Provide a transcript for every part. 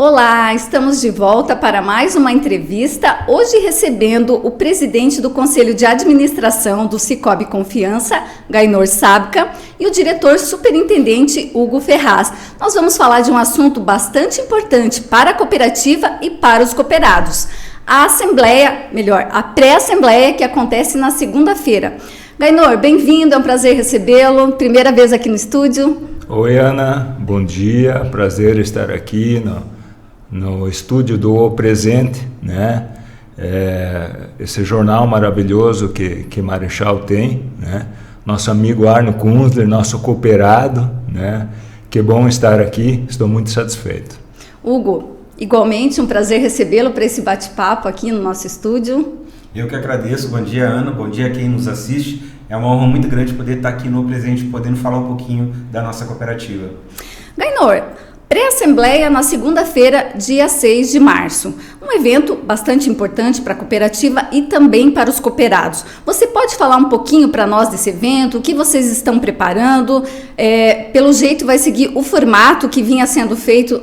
Olá, estamos de volta para mais uma entrevista, hoje recebendo o presidente do Conselho de Administração do Cicobi Confiança, Gaynor Sabka, e o diretor superintendente Hugo Ferraz. Nós vamos falar de um assunto bastante importante para a cooperativa e para os cooperados. A pré-assembleia que acontece na segunda-feira. Gaynor, bem-vindo, é um prazer recebê-lo, primeira vez aqui no estúdio. Oi, Ana, bom dia, prazer estar aqui no estúdio do O Presente, né? Esse jornal maravilhoso que Marechal tem, né? Nosso amigo Arno Kunzler, nosso cooperado, né? Que bom estar aqui, estou muito satisfeito. Hugo, igualmente um prazer recebê-lo para esse bate-papo aqui no nosso estúdio. Eu que agradeço, bom dia Ana, bom dia a quem nos assiste. É uma honra muito grande poder estar aqui no Presente, podendo falar um pouquinho da nossa cooperativa. Gaynor, pré-assembleia na segunda-feira, dia 6 de março. Um evento bastante importante para a cooperativa e também para os cooperados. Você pode falar um pouquinho para nós desse evento, o que vocês estão preparando? Pelo jeito vai seguir o formato que vinha sendo feito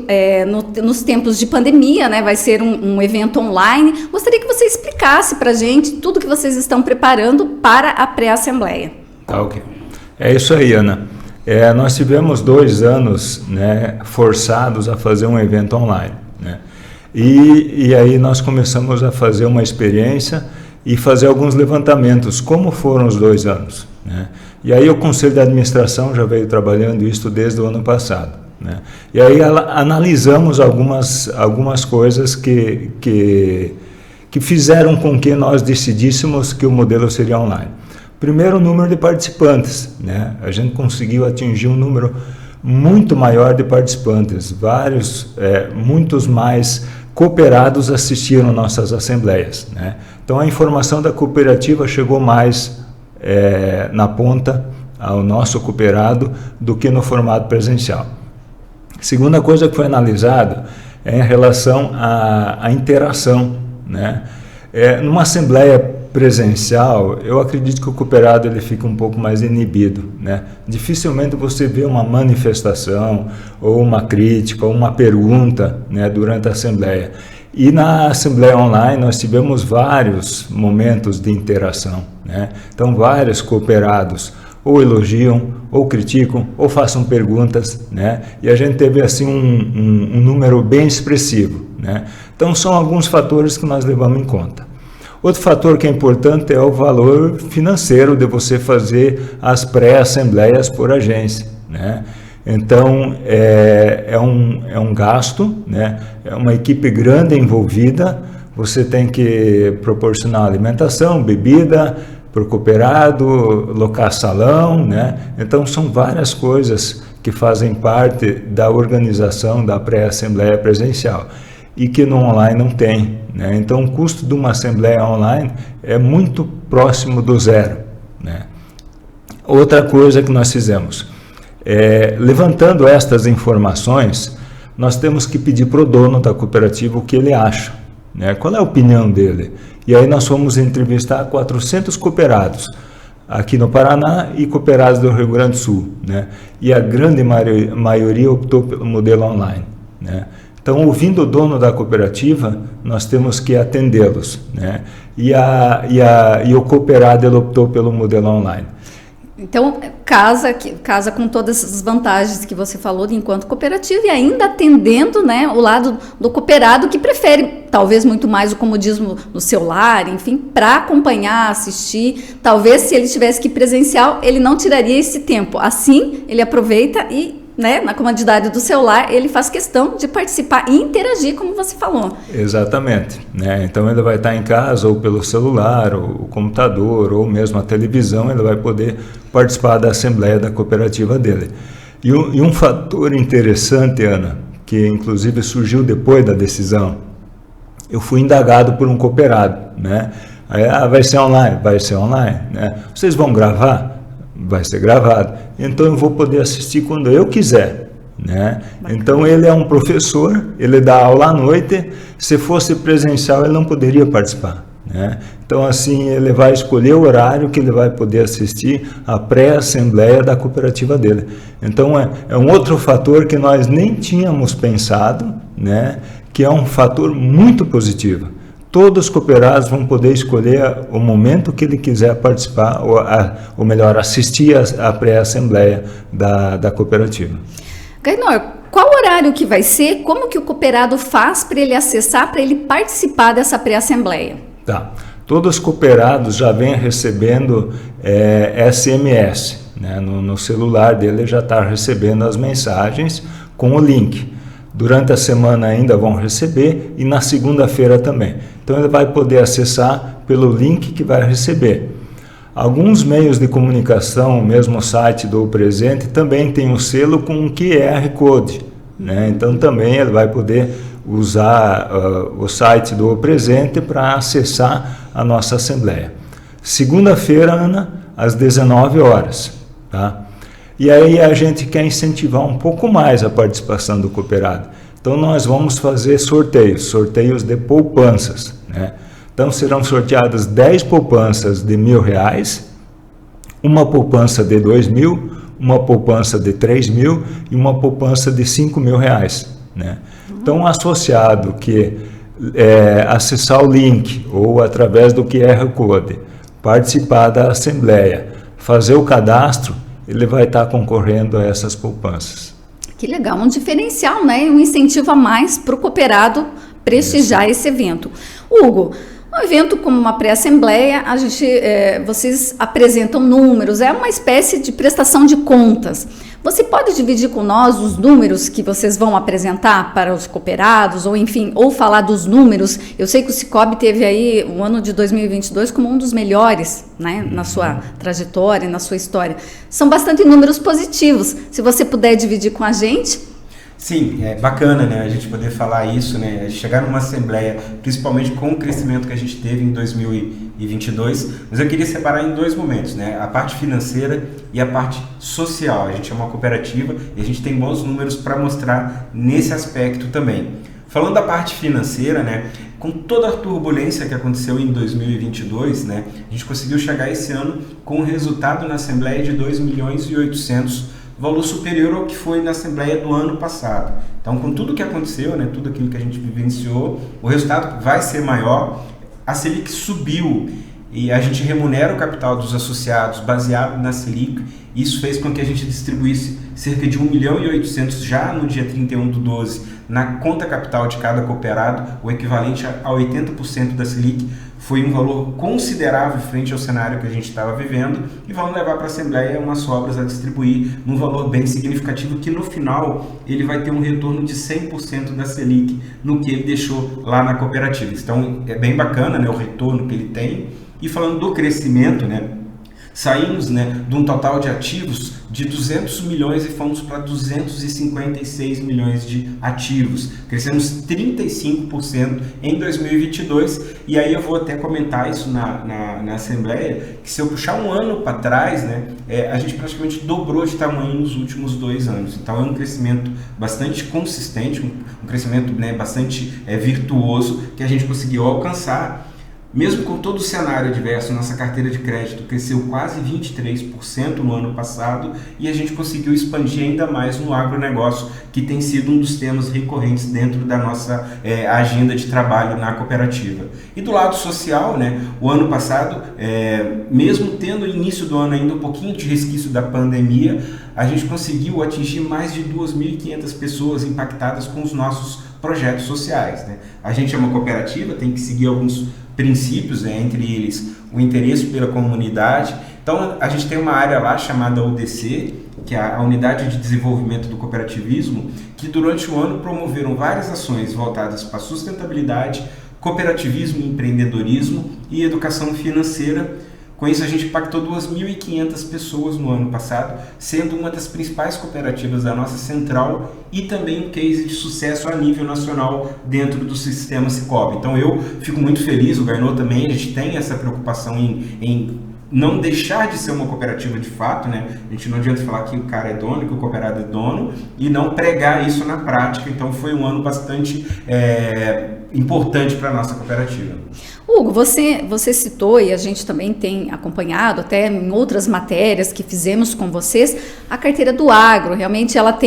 nos tempos de pandemia, né? Vai ser um evento online. Gostaria que você explicasse para a gente tudo que vocês estão preparando para a pré-assembleia. Tá, ok. É isso aí, Ana. Nós tivemos 2 anos, né, forçados a fazer um evento online, né? E aí nós começamos a fazer uma experiência e fazer alguns levantamentos, como foram os 2 anos, né? E aí o Conselho de Administração já veio trabalhando isso desde o ano passado, né? E aí analisamos algumas coisas que fizeram com que nós decidíssemos que o modelo seria online. Primeiro, o número de participantes, né? A gente conseguiu atingir um número muito maior de participantes, muitos mais cooperados assistiram nossas assembleias, né? Então a informação da cooperativa chegou mais na ponta ao nosso cooperado do que no formato presencial. Segunda coisa que foi analisada é em relação à interação, né? Numa assembleia presencial, eu acredito que o cooperado ele fica um pouco mais inibido, né? Dificilmente você vê uma manifestação, ou uma crítica, ou uma pergunta, né, durante a assembleia. E na assembleia online nós tivemos vários momentos de interação, né? Então vários cooperados ou elogiam, ou criticam, ou façam perguntas, né? E a gente teve assim um número bem expressivo, né? Então são alguns fatores que nós levamos em conta. Outro fator que é importante é o valor financeiro de você fazer as pré-assembleias por agência, né? Então, é um gasto, né? É uma equipe grande envolvida, você tem que proporcionar alimentação, bebida para o cooperado, locar salão, né? Então, são várias coisas que fazem parte da organização da pré-assembleia presencial e que no online não tem, né? Então o custo de uma assembleia online é muito próximo do zero, né? Outra coisa que nós fizemos, levantando estas informações, nós temos que pedir para o dono da cooperativa o que ele acha, né? Qual é a opinião dele? E aí nós fomos entrevistar 400 cooperados aqui no Paraná e cooperados do Rio Grande do Sul, né? E a grande maioria optou pelo modelo online, né? Então, ouvindo o dono da cooperativa, nós temos que atendê-los, né? E o cooperado ele optou pelo modelo online. Então, casa com todas as vantagens que você falou enquanto cooperativa e ainda atendendo, né, o lado do cooperado que prefere talvez muito mais o comodismo no celular, enfim, para acompanhar, assistir. Talvez se ele tivesse que ir presencial, ele não tiraria esse tempo. Assim, ele aproveita e, né, na comodidade do celular, ele faz questão de participar e interagir, como você falou. Exatamente, né? Então ele vai estar em casa ou pelo celular, ou o computador, ou mesmo a televisão, ele vai poder participar da assembleia da cooperativa dele. E um fator interessante, Ana, que inclusive surgiu depois da decisão, eu fui indagado por um cooperado, né? Aí, vai ser online, né? Vocês vão gravar? Vai ser gravado, então eu vou poder assistir quando eu quiser, né? Então ele é um professor, ele dá aula à noite, se fosse presencial ele não poderia participar, né? Então assim ele vai escolher o horário que ele vai poder assistir a pré-assembleia da cooperativa dele. Então é um outro fator que nós nem tínhamos pensado, né, que é um fator muito positivo. Todos os cooperados vão poder escolher o momento que ele quiser participar, ou melhor, assistir à pré-assembleia da cooperativa. Gaynor, qual horário que vai ser? Como que o cooperado faz para ele acessar, para ele participar dessa pré-assembleia? Tá. Todos os cooperados já vêm recebendo SMS, né? No celular dele já está recebendo as mensagens com o link. Durante a semana ainda vão receber e na segunda-feira também. Então ele vai poder acessar pelo link que vai receber. Alguns meios de comunicação, mesmo o site do Presente, também tem um selo com um QR Code, né? Então também ele vai poder usar o site do Presente para acessar a nossa Assembleia. Segunda-feira, Ana, às 19 horas. Tá? E aí a gente quer incentivar um pouco mais a participação do cooperado. Então nós vamos fazer sorteios de poupanças, né? Então serão sorteadas 10 poupanças de R$1.000, uma poupança de R$2.000, uma poupança de R$3.000 e uma poupança de R$5.000, né? Então um associado que acessar o link ou através do QR Code, participar da Assembleia, fazer o cadastro, ele vai estar concorrendo a essas poupanças. Que legal, um diferencial, né? Um incentivo a mais para o cooperado prestigiar esse evento. Hugo, um evento como uma pré-assembleia, vocês apresentam números, é uma espécie de prestação de contas. Você pode dividir com nós os números que vocês vão apresentar para os cooperados, ou enfim, ou falar dos números? Eu sei que o Cicobi teve aí o ano de 2022 como um dos melhores, né, na sua trajetória, na sua história. São bastante números positivos. Se você puder dividir com a gente... Sim, é bacana, né, a gente poder falar isso, né, chegar numa assembleia, principalmente com o crescimento que a gente teve em 2022, mas eu queria separar em dois momentos, né, a parte financeira e a parte social. A gente é uma cooperativa e a gente tem bons números para mostrar nesse aspecto também. Falando da parte financeira, né, com toda a turbulência que aconteceu em 2022, né, a gente conseguiu chegar esse ano com um resultado na assembleia de 2.800.000, valor superior ao que foi na Assembleia do ano passado. Então, com tudo que aconteceu, né, tudo aquilo que a gente vivenciou, o resultado vai ser maior. A Selic subiu e a gente remunera o capital dos associados baseado na Selic. Isso fez com que a gente distribuísse cerca de 1.800.000 já no dia 31/12 na conta capital de cada cooperado, o equivalente a 80% da Selic. Foi um valor considerável frente ao cenário que a gente estava vivendo e vamos levar para a Assembleia umas sobras a distribuir num valor bem significativo que no final ele vai ter um retorno de 100% da Selic no que ele deixou lá na cooperativa. Então é bem bacana, né, o retorno que ele tem. E falando do crescimento, né, saímos, né, de um total de ativos de 200 milhões e fomos para 256 milhões de ativos. Crescemos 35% em 2022 e aí eu vou até comentar isso na Assembleia, que se eu puxar um ano para trás, né, a gente praticamente dobrou de tamanho nos últimos 2 anos. Então é um crescimento bastante consistente, um crescimento, né, bastante virtuoso que a gente conseguiu alcançar. Mesmo com todo o cenário adverso, nossa carteira de crédito cresceu quase 23% no ano passado e a gente conseguiu expandir ainda mais no agronegócio, que tem sido um dos temas recorrentes dentro da nossa agenda de trabalho na cooperativa. E do lado social, né, o ano passado, mesmo tendo o início do ano ainda um pouquinho de resquício da pandemia, a gente conseguiu atingir mais de 2.500 pessoas impactadas com os nossos projetos sociais, né? A gente é uma cooperativa, tem que seguir alguns princípios, né, entre eles o interesse pela comunidade. Então a gente tem uma área lá chamada UDC, que é a Unidade de Desenvolvimento do Cooperativismo, que durante o ano promoveram várias ações voltadas para sustentabilidade, cooperativismo, empreendedorismo e educação financeira. Com isso a gente impactou 2.500 pessoas no ano passado, sendo uma das principais cooperativas da nossa central e também um case de sucesso a nível nacional dentro do sistema Cicobi. Então eu fico muito feliz, o Gaynor também, a gente tem essa preocupação em não deixar de ser uma cooperativa de fato, né? A gente não adianta falar que o cara é dono, que o cooperado é dono e não pregar isso na prática. Então foi um ano bastante importante para a nossa cooperativa. Hugo, você citou, e a gente também tem acompanhado, até em outras matérias que fizemos com vocês, a carteira do agro. Realmente ela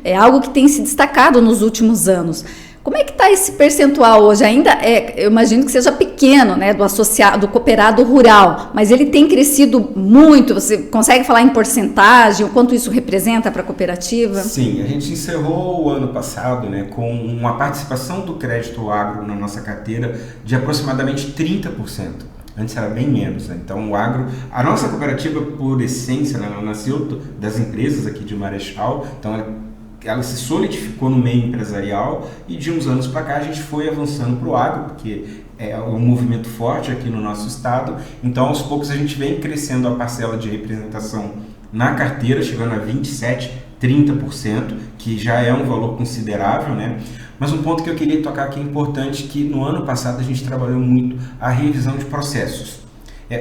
é algo que tem se destacado nos últimos anos. Como é que está esse percentual hoje? Ainda eu imagino que seja pequeno, né, do associado, do cooperado rural, mas ele tem crescido muito. Você consegue falar em porcentagem, o quanto isso representa para a cooperativa? Sim, a gente encerrou o ano passado, né, com uma participação do crédito agro na nossa carteira de aproximadamente 30%. Antes era bem menos, né? Então o agro, a nossa cooperativa por essência, né, ela nasceu das empresas aqui de Marechal, então ela se solidificou no meio empresarial e de uns anos para cá a gente foi avançando para o agro, porque é um movimento forte aqui no nosso estado, então aos poucos a gente vem crescendo a parcela de representação na carteira, chegando a 27%, 30%, que já é um valor considerável, né? Mas um ponto que eu queria tocar aqui é importante, que no ano passado a gente trabalhou muito a revisão de processos.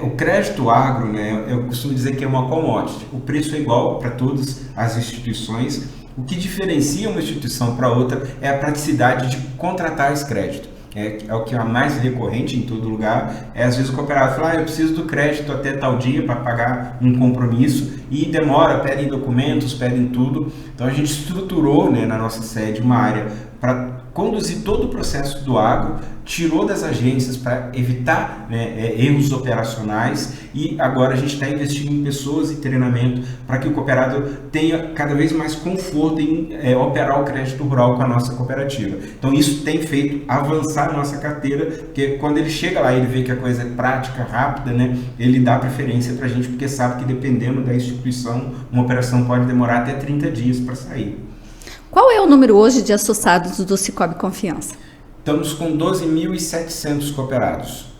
O crédito agro, né, eu costumo dizer que é uma commodity, o preço é igual para todas as instituições. O que diferencia uma instituição para outra é a praticidade de contratar esse crédito. É o que é mais recorrente em todo lugar. Às vezes o cooperado fala, eu preciso do crédito até tal dia para pagar um compromisso e demora, pedem documentos, pedem tudo. Então a gente estruturou, né, na nossa sede uma área para conduzir todo o processo do agro, tirou das agências para evitar, né, erros operacionais, e agora a gente está investindo em pessoas e treinamento para que o cooperado tenha cada vez mais conforto em operar o crédito rural com a nossa cooperativa. Então isso tem feito avançar a nossa carteira, porque quando ele chega lá e ele vê que a coisa é prática, rápida, né, ele dá preferência para a gente, porque sabe que dependendo da instituição, uma operação pode demorar até 30 dias para sair. Qual é o número hoje de associados do Sicoob Confiança? Estamos com 12.700 cooperados.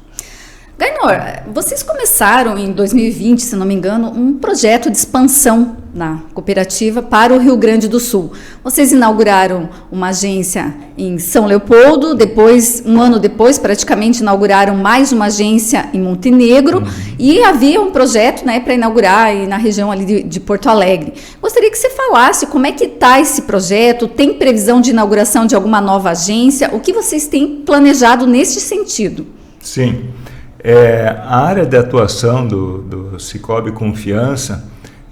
Gaynor, vocês começaram em 2020, se não me engano, um projeto de expansão na cooperativa para o Rio Grande do Sul. Vocês inauguraram uma agência em São Leopoldo, depois, um ano depois, praticamente inauguraram mais uma agência em Montenegro, e havia um projeto, né, para inaugurar aí na região ali de Porto Alegre. Gostaria que você falasse como é que está esse projeto, tem previsão de inauguração de alguma nova agência, o que vocês têm planejado nesse sentido? Sim. A área de atuação do Sicoob Confiança,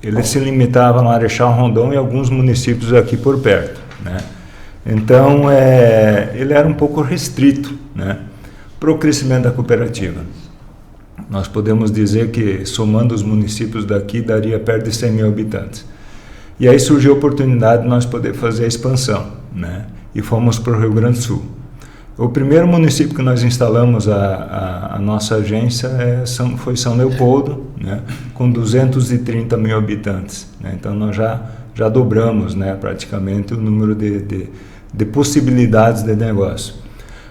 ele se limitava a Marechal Rondon e alguns municípios aqui por perto, né? Então, ele era um pouco restrito, né, para o crescimento da cooperativa. Nós podemos dizer que, somando os municípios daqui, daria perto de 100 mil habitantes. E aí surgiu a oportunidade de nós poder fazer a expansão, né? E fomos para o Rio Grande do Sul. O primeiro município que nós instalamos a nossa agência foi São Leopoldo, né, com 230 mil habitantes, né? Então nós já dobramos, né, praticamente o número de possibilidades de negócio.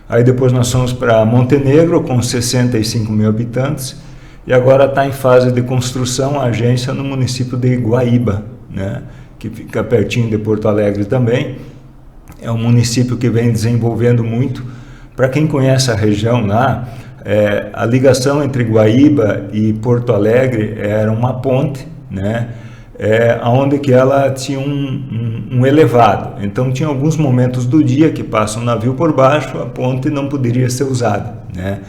Aí depois nós fomos para Montenegro com 65 mil habitantes e agora está em fase de construção a agência no município de Guaíba, né, que fica pertinho de Porto Alegre também. É um município que vem desenvolvendo muito. Para quem conhece a região lá, a ligação entre Guaíba e Porto Alegre era uma ponte, né, onde que ela tinha um elevado. Então tinha alguns momentos do dia que passa um navio por baixo, a ponte não poderia ser usada, né?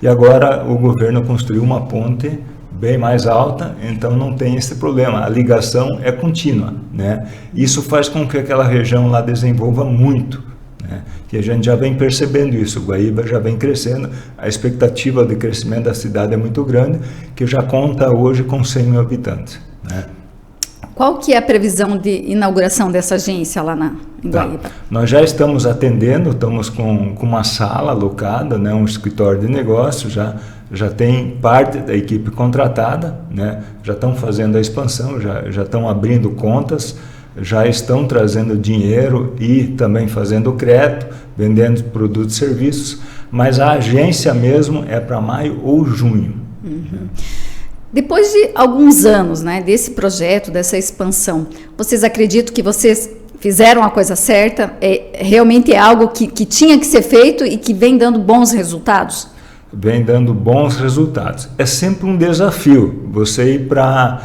E agora o governo construiu uma ponte bem mais alta, então não tem esse problema, a ligação é contínua, né? Isso faz com que aquela região lá desenvolva muito, né? E a gente já vem percebendo isso, o Guaíba já vem crescendo, a expectativa de crescimento da cidade é muito grande, que já conta hoje com 100 mil habitantes, né? Qual que é a previsão de inauguração dessa agência lá em Guaíba? Nós já estamos atendendo, estamos com uma sala alocada, né, um escritório de negócio, já tem parte da equipe contratada, né, já estão fazendo a expansão, já estão abrindo contas, já estão trazendo dinheiro e também fazendo crédito, vendendo produtos e serviços, mas a agência mesmo é para maio ou junho. Uhum. Depois de alguns anos, né, desse projeto, dessa expansão, vocês acreditam que vocês fizeram a coisa certa? Realmente é algo que tinha que ser feito e que vem dando bons resultados? Vem dando bons resultados. É sempre um desafio você ir para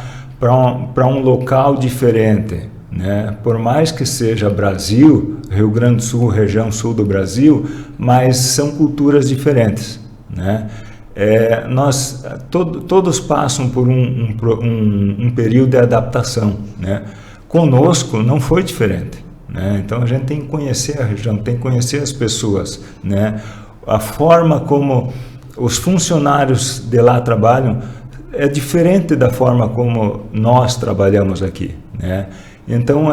um local diferente, né? Por mais que seja Brasil, Rio Grande do Sul, região sul do Brasil, mas são culturas diferentes, né? Todos passam por um período de adaptação, né? Conosco não foi diferente, né? Então a gente tem que conhecer a região, tem que conhecer as pessoas, né? A forma como os funcionários de lá trabalham é diferente da forma como nós trabalhamos aqui, né? Então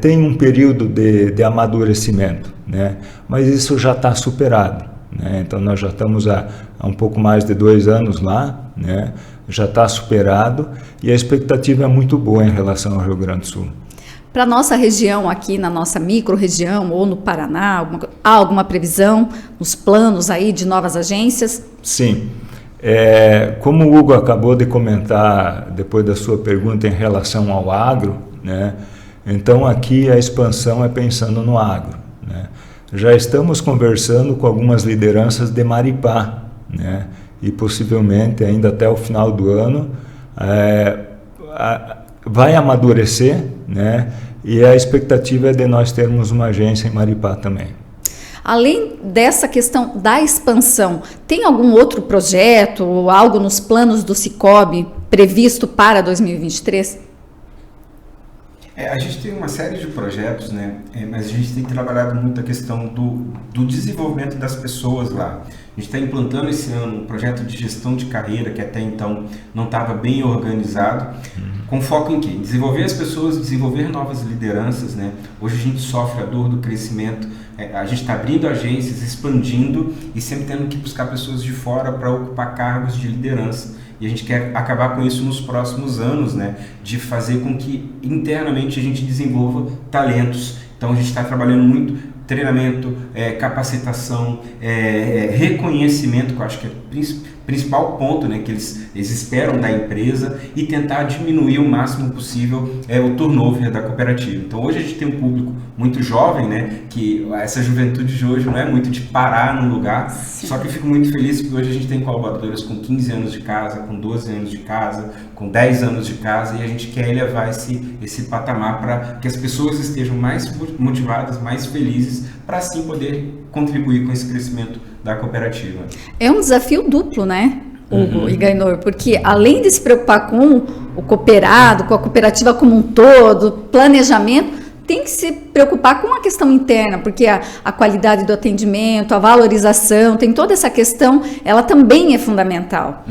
tem um período de amadurecimento, né? Mas isso já está superado, né? Então nós já estamos há um pouco mais de 2 anos lá, né? Já está superado e a expectativa é muito boa em relação ao Rio Grande do Sul. Para a nossa região aqui, na nossa micro-região ou no Paraná, há alguma previsão nos planos aí de novas agências? Sim. Como o Hugo acabou de comentar depois da sua pergunta em relação ao agro, né? Então aqui a expansão é pensando no agro, né? Já estamos conversando com algumas lideranças de Maripá, né? E possivelmente ainda até o final do ano vai amadurecer, né? E a expectativa é de nós termos uma agência em Maripá também. Além dessa questão da expansão, tem algum outro projeto ou algo nos planos do Cicobi previsto para 2023? A gente tem uma série de projetos, né? Mas a gente tem trabalhado muito a questão do desenvolvimento das pessoas lá. A gente está implantando esse ano um projeto de gestão de carreira que até então não estava bem organizado, com foco em quê? Desenvolver as pessoas, desenvolver novas lideranças, né? Hoje a gente sofre a dor do crescimento, a gente está abrindo agências, expandindo e sempre tendo que buscar pessoas de fora para ocupar cargos de liderança. E a gente quer acabar com isso nos próximos anos, né? De fazer com que internamente a gente desenvolva talentos. Então a gente está trabalhando muito treinamento, capacitação, reconhecimento, que eu acho que é o principal ponto, né, que eles esperam da empresa, e tentar diminuir o máximo possível o turnover da cooperativa. Então hoje a gente tem um público muito jovem, né, que essa juventude de hoje não é muito de parar num lugar. Sim. Só que eu fico muito feliz porque hoje a gente tem colaboradores com 15 anos de casa, com 12 anos de casa, com 10 anos de casa, e a gente quer elevar esse patamar para que as pessoas estejam mais motivadas, mais felizes, para assim poder contribuir com esse crescimento da cooperativa. É um desafio duplo, né, Hugo e Gaynor? Porque além de se preocupar com o cooperado, com a cooperativa como um todo, planejamento, tem que se preocupar com a questão interna, porque a qualidade do atendimento, a valorização, tem toda essa questão, ela também é fundamental.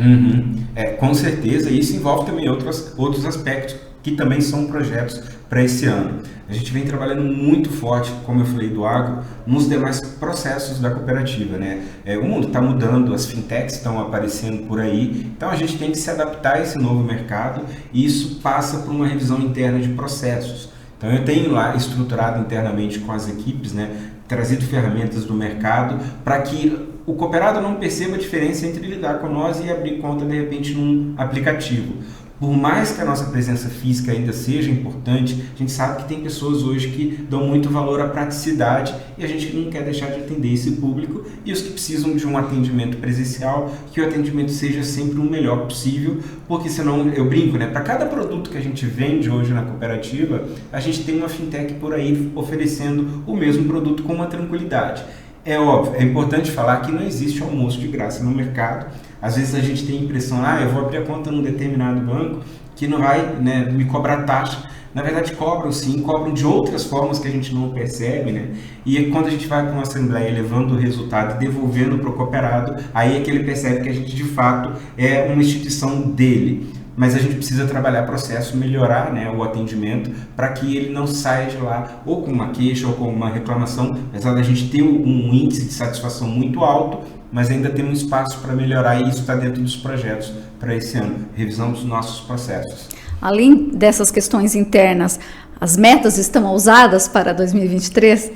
Com certeza, e isso envolve também outros aspectos que também são projetos para esse ano. A gente vem trabalhando muito forte, como eu falei, do agro, nos demais processos da cooperativa, né? O mundo está mudando, as fintechs estão aparecendo por aí, então a gente tem que se adaptar a esse novo mercado, e isso passa por uma revisão interna de processos. Então eu tenho lá estruturado internamente com as equipes, né, trazido ferramentas do mercado para que o cooperado não perceba a diferença entre lidar com nós e abrir conta de repente num aplicativo. Por mais que a nossa presença física ainda seja importante, a gente sabe que tem pessoas hoje que dão muito valor à praticidade, e a gente não quer deixar de atender esse público, e os que precisam de um atendimento presencial, que o atendimento seja sempre o melhor possível, porque senão, eu brinco, né? Para cada produto que a gente vende hoje na cooperativa, a gente tem uma fintech por aí oferecendo o mesmo produto com uma tranquilidade. É óbvio, é importante falar que não existe almoço de graça no mercado. Às vezes a gente tem a impressão, eu vou abrir a conta num determinado banco que não vai, né, me cobrar taxa. Na verdade cobram sim, cobram de outras formas que a gente não percebe, né? E quando a gente vai para uma assembleia levando o resultado e devolvendo para o cooperado, aí é que ele percebe que a gente de fato é uma instituição dele. Mas a gente precisa trabalhar processo, melhorar, né, o atendimento, para que ele não saia de lá ou com uma queixa ou com uma reclamação, apesar da gente ter um índice de satisfação muito alto, mas ainda tem um espaço para melhorar, e isso está dentro dos projetos para esse ano, revisão dos nossos processos. Além dessas questões internas, as metas estão ousadas para 2023?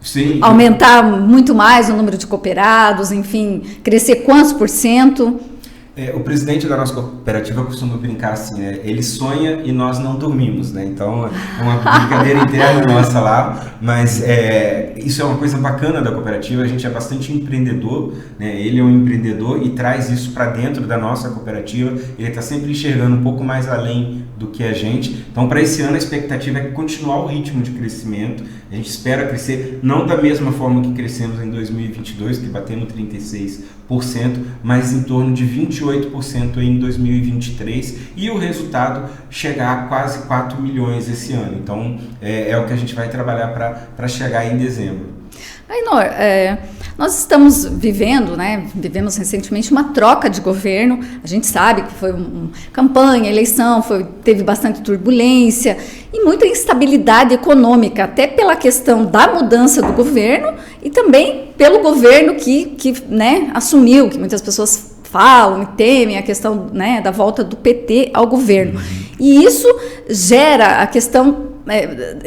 Sim. Aumentar muito mais o número de cooperados, enfim, crescer quantos %? O presidente da nossa cooperativa costuma brincar assim, né? Ele sonha e nós não dormimos, né? Então é uma brincadeira interna nossa lá, mas isso é uma coisa bacana da cooperativa. A gente é bastante empreendedor, né? Ele é um empreendedor e traz isso para dentro da nossa cooperativa. Ele está sempre enxergando um pouco mais além do que a gente. Então, para esse ano, a expectativa é continuar o ritmo de crescimento. A gente espera crescer, não da mesma forma que crescemos em 2022, que batemos 36%, mas em torno de 28% em 2023, e o resultado chegar a quase 4 milhões esse ano. Então, é o que a gente vai trabalhar para chegar em dezembro. Gaynor, nós estamos vivemos recentemente uma troca de governo. A gente sabe que foi uma campanha, eleição, teve bastante turbulência e muita instabilidade econômica, até pela questão da mudança do governo e também pelo governo que assumiu, que muitas pessoas falam e temem a questão, da volta do PT ao governo. E isso gera a questão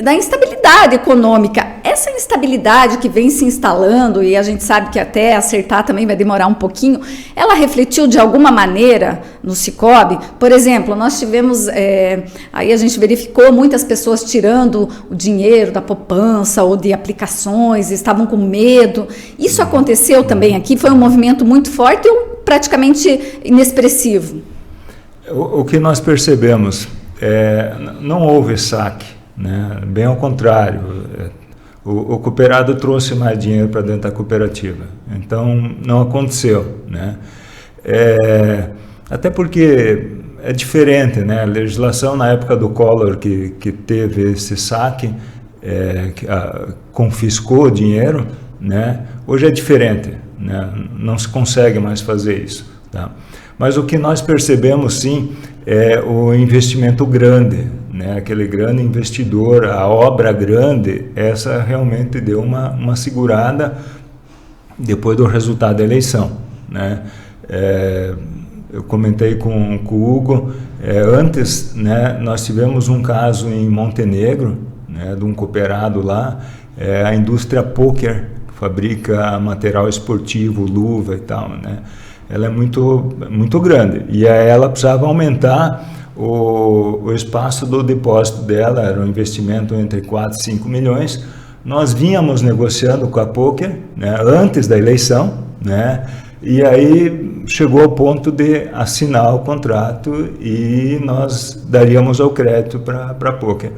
da instabilidade econômica. Essa instabilidade que vem se instalando, e a gente sabe que até acertar também vai demorar um pouquinho, ela refletiu de alguma maneira no Sicoob? Por exemplo, nós tivemos, aí a gente verificou muitas pessoas tirando o dinheiro da poupança ou de aplicações, estavam com medo. Isso aconteceu também aqui? Foi um movimento muito forte ou praticamente inexpressivo? O que nós percebemos, não houve saque, né? Bem ao contrário, o cooperado trouxe mais dinheiro para dentro da cooperativa, então não aconteceu, né? Até porque é diferente, né? A legislação na época do Collor que teve esse saque, que confiscou o dinheiro, né? Hoje é diferente, né? Não se consegue mais fazer isso, tá? Mas o que nós percebemos sim é o investimento grande, né? Aquele grande investidor, a obra grande, essa realmente deu uma segurada depois do resultado da eleição, né? Eu comentei com o Hugo, antes, né, nós tivemos um caso em Montenegro, né, de um cooperado lá, a indústria Poker, que fabrica material esportivo, luva e tal, né? Ela é muito grande e ela precisava aumentar o espaço do depósito dela, era um investimento entre 4 e 5 milhões. Nós vínhamos negociando com a Poker, né, antes da eleição, né, e aí chegou ao ponto de assinar o contrato e nós daríamos o crédito para a Poker.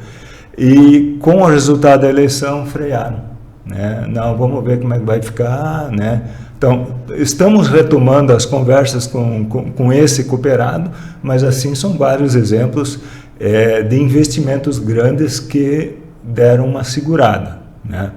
E com o resultado da eleição frearam, né? Não, vamos ver como é que vai ficar, né? Então, estamos retomando as conversas com esse cooperado, mas assim são vários exemplos de investimentos grandes que deram uma segurada, né?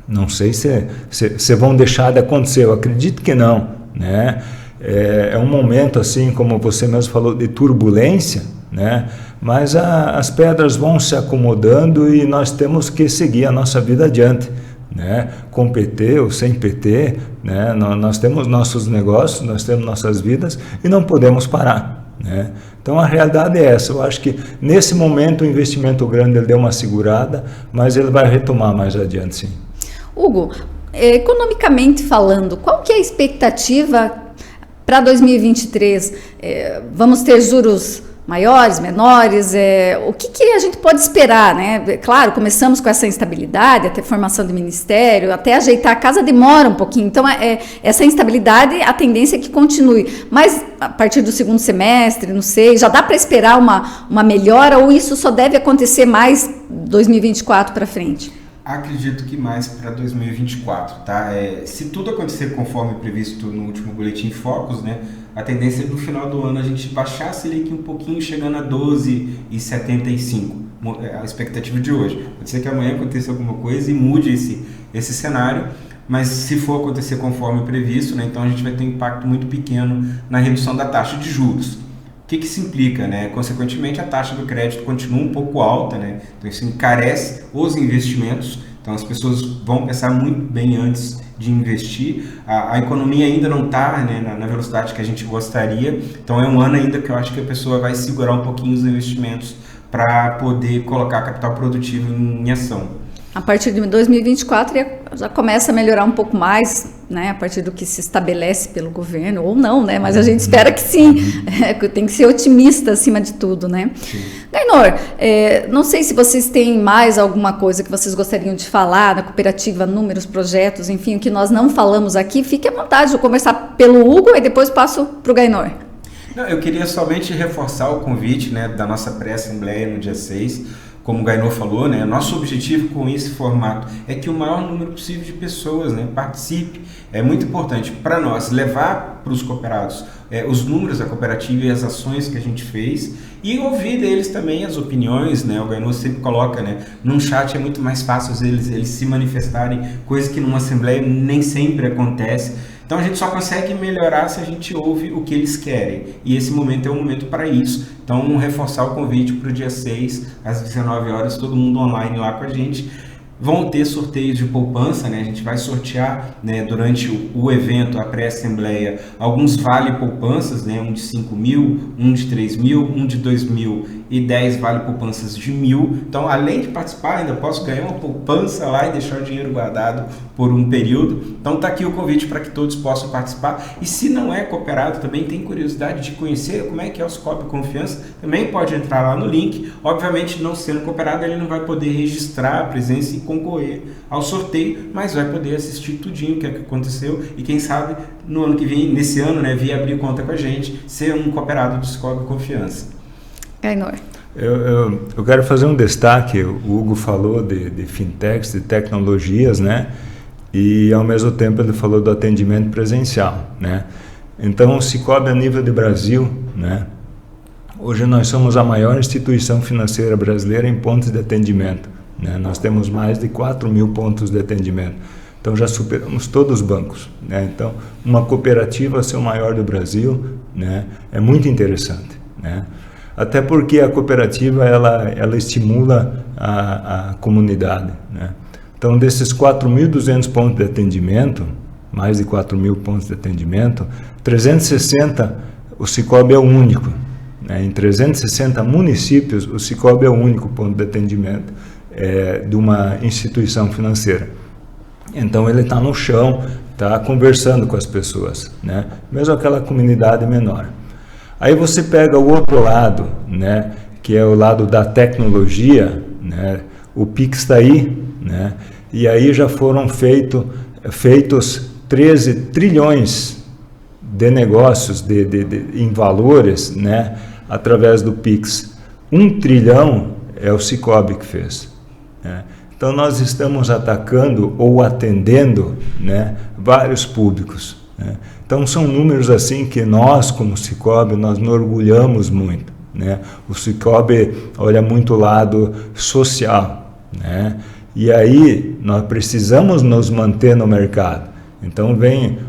Não sei se vão deixar de acontecer, eu acredito que não, né? É um momento, assim, como você mesmo falou, de turbulência, né? Mas as pedras vão se acomodando e nós temos que seguir a nossa vida adiante, né? Com PT ou sem PT, né? Nós temos nossos negócios, nós temos nossas vidas e não podemos parar, né? Então a realidade é essa. Eu acho que nesse momento o investimento grande ele deu uma segurada, mas ele vai retomar mais adiante, sim. Hugo, economicamente falando, qual que é a expectativa para 2023? Vamos ter juros maiores, menores? O que a gente pode esperar, né? Claro, começamos com essa instabilidade, até formação de ministério, até ajeitar a casa demora um pouquinho. Então, essa instabilidade, a tendência é que continue. Mas, a partir do segundo semestre, não sei, já dá para esperar uma melhora ou isso só deve acontecer mais 2024 para frente? Acredito que mais para 2024, tá? Se tudo acontecer conforme previsto no último Boletim Focus, né? A tendência é no final do ano a gente baixar a Selic um pouquinho, chegando a 12,75, a expectativa de hoje. Pode ser que amanhã aconteça alguma coisa e mude esse cenário, mas se for acontecer conforme previsto, né? Então a gente vai ter um impacto muito pequeno na redução da taxa de juros. O que isso implica, né? Consequentemente, a taxa do crédito continua um pouco alta, né? Então isso encarece os investimentos. Então as pessoas vão pensar muito bem antes de investir. A economia ainda não está, né, na velocidade que a gente gostaria. Então é um ano ainda que eu acho que a pessoa vai segurar um pouquinho os investimentos para poder colocar capital produtivo em ação. A partir de 2024 já começa a melhorar um pouco mais, né, a partir do que se estabelece pelo governo, ou não, né, mas a gente espera que sim, tem que ser otimista acima de tudo, né. Gaynor, não sei se vocês têm mais alguma coisa que vocês gostariam de falar da cooperativa, números, projetos, enfim, o que nós não falamos aqui, fique à vontade, vou conversar pelo Hugo e depois passo para o Gaynor. Não, eu queria somente reforçar o convite, né, da nossa pré-assembleia no dia 6. Como o Gaynor falou, né, nosso objetivo com esse formato é que o maior número possível de pessoas, né, participe. É muito importante para nós levar para os cooperados os números da cooperativa e as ações que a gente fez e ouvir deles também as opiniões, né? O Gaynor sempre coloca, né, num chat é muito mais fácil eles se manifestarem, coisa que numa assembleia nem sempre acontece. Então a gente só consegue melhorar se a gente ouve o que eles querem. E esse momento é um momento para isso. Então reforçar o convite para o dia 6, às 19 horas, todo mundo online lá com a gente. Vão ter sorteios de poupança, né? A gente vai sortear, né, durante o evento, a pré-assembleia, alguns vale-poupanças, né? Um de 5 mil, um de 3 mil, um de 2 mil e 10 vale-poupanças de 1.000. Então, além de participar, ainda posso ganhar uma poupança lá e deixar o dinheiro guardado por um período. Então, tá aqui o convite para que todos possam participar. E se não é cooperado, também tem curiosidade de conhecer como é que é o Cicobi Confiança, também pode entrar lá no link. Obviamente, não sendo cooperado, ele não vai poder registrar a presença e concorrer ao sorteio, mas vai poder assistir tudinho o que aconteceu e quem sabe no ano que vem, nesse ano, né, vir abrir conta com a gente, ser um cooperado do Cicobi Confiança. Gaynor. Eu quero fazer um destaque. O Hugo falou de fintechs, de tecnologias, né? E ao mesmo tempo ele falou do atendimento presencial, né? Então o Cicobi a nível de Brasil, né? Hoje nós somos a maior instituição financeira brasileira em pontos de atendimento, né? Nós temos mais de 4.000 pontos de atendimento. Então já superamos todos os bancos, né? Então uma cooperativa ser o maior do Brasil, né? É muito interessante, né? Até porque a cooperativa ela estimula a comunidade, né? Então, desses 4.200 pontos de atendimento, mais de 4.000 pontos de atendimento, 360 o Cicobi é o único, né? Em 360 municípios, o Cicobi é o único ponto de atendimento de uma instituição financeira. Então, ele está no chão, está conversando com as pessoas, né? Mesmo aquela comunidade menor. Aí você pega o outro lado, né, que é o lado da tecnologia, né, o Pix está aí, né, e aí já foram feitos 13 trilhões de negócios em valores, né, através do Pix. 1 trilhão é o Cicobi que fez, né. Então nós estamos atacando ou atendendo, né, vários públicos, né. Então são números assim que nós, como Cicobi, nós nos orgulhamos muito, né? O Cicobi olha muito o lado social, né? E aí nós precisamos nos manter no mercado. Então vem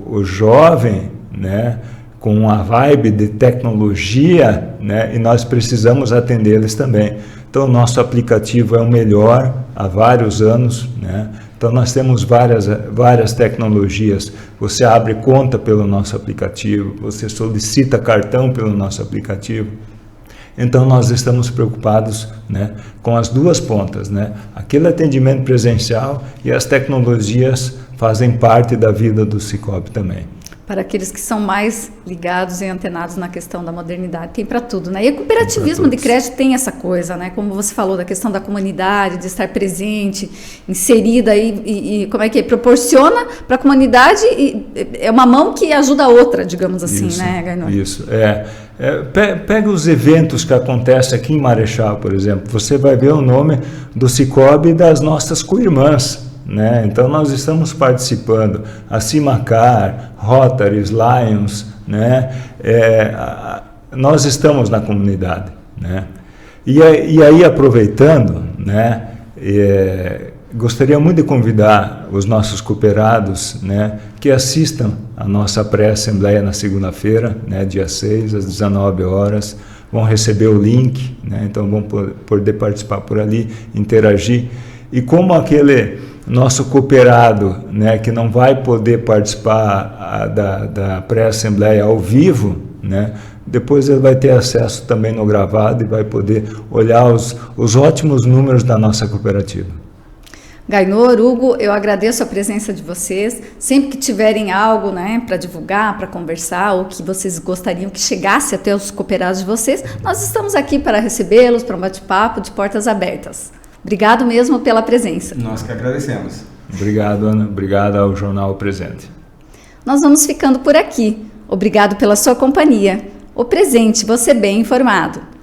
o jovem, né, com uma vibe de tecnologia, né, e nós precisamos atendê-los também. Então nosso aplicativo é o melhor há vários anos, né? Então nós temos várias tecnologias. Você abre conta pelo nosso aplicativo, você solicita cartão pelo nosso aplicativo. Então nós estamos preocupados, né, com as duas pontas, né? Aquele atendimento presencial e as tecnologias fazem parte da vida do Cicobi também. Para aqueles que são mais ligados e antenados na questão da modernidade, tem para tudo, né? E o cooperativismo de crédito tem essa coisa, né? Como você falou, da questão da comunidade, de estar presente, inserida aí, e como é que é? Proporciona para a comunidade, e é uma mão que ajuda a outra, digamos assim, isso, né, Gaynor? Isso, pega os eventos que acontecem aqui em Marechal, por exemplo, você vai ver o nome do Cicobi e das nossas co-irmãs, né? Então nós estamos participando, a Cimacar, Rotaries, Lions, né? Nós estamos na comunidade, né? E aí aproveitando, né, gostaria muito de convidar os nossos cooperados, né, que assistam a nossa pré-assembleia na segunda-feira, né, dia 6 às 19 horas, vão receber o link, né? Então vão poder participar por ali, interagir. E como aquele nosso cooperado, né, que não vai poder participar da pré-assembleia ao vivo, né, depois ele vai ter acesso também no gravado e vai poder olhar os ótimos números da nossa cooperativa. Gaynor, Hugo, eu agradeço a presença de vocês. Sempre que tiverem algo, né, para divulgar, para conversar, ou que vocês gostariam que chegasse até os cooperados de vocês, nós estamos aqui para recebê-los, para um bate-papo de portas abertas. Obrigado mesmo pela presença. Nós que agradecemos. Obrigado, Ana. Obrigado ao Jornal Presente. Nós vamos ficando por aqui. Obrigado pela sua companhia. O Presente, você bem informado.